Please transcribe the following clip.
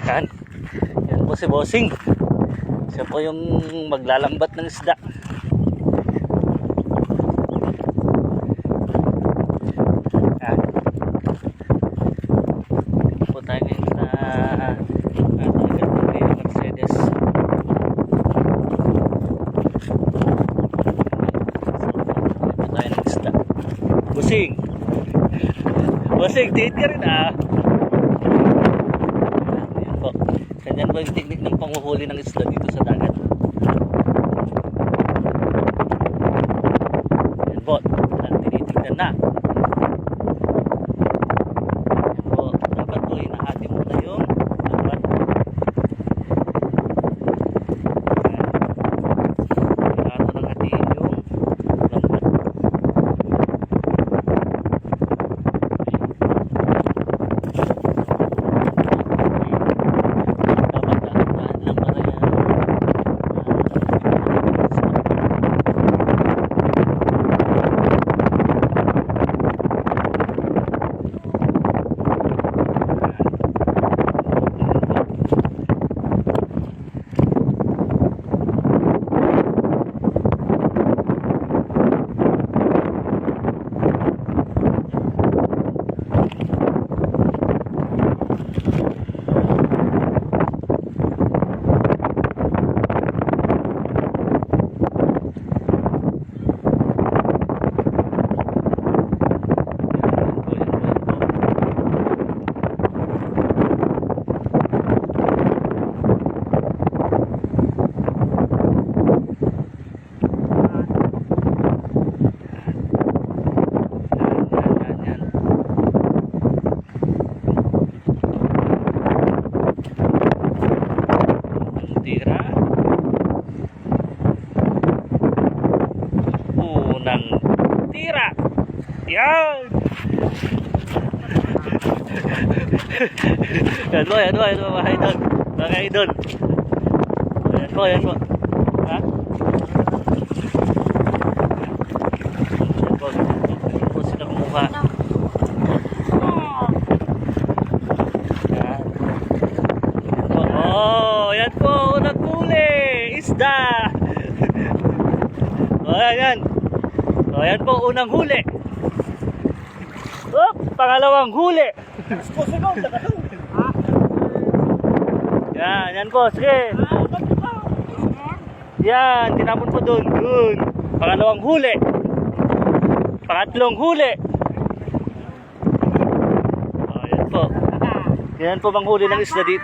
Yan. Yan po si Bossing. Siya po yung maglalambat ng isda. Yan. Po tayo ngayon sa Mercedes. Po tayo ng isda. Bossing. Bossing, tiit ka rin ah. Yan po. Ganyan po yung teknik ng panghuhuli ng isda dito sa dagat. Yan po. Tinitignan na. Yan po. Dapat po hinahati muna yung lambat. Kailangan nang hatiin yung lambat. Tira. Unang tira. Yan. Yan po, yan po, yan po, mga idol. Mga idol. Yan po, yan po. Ha? Yan po, yan po sila kumuha. Yan. Oh, yan po, unang huli, isda. Oh, yan. Oh, yan po, unang huli. Oh, pangalawang huli. Yan po, sige. Yan, tinapon po dun. Pangalawang huli. Pangatlong huli. Oh, yan po. Yan po bang huli ng isda dito.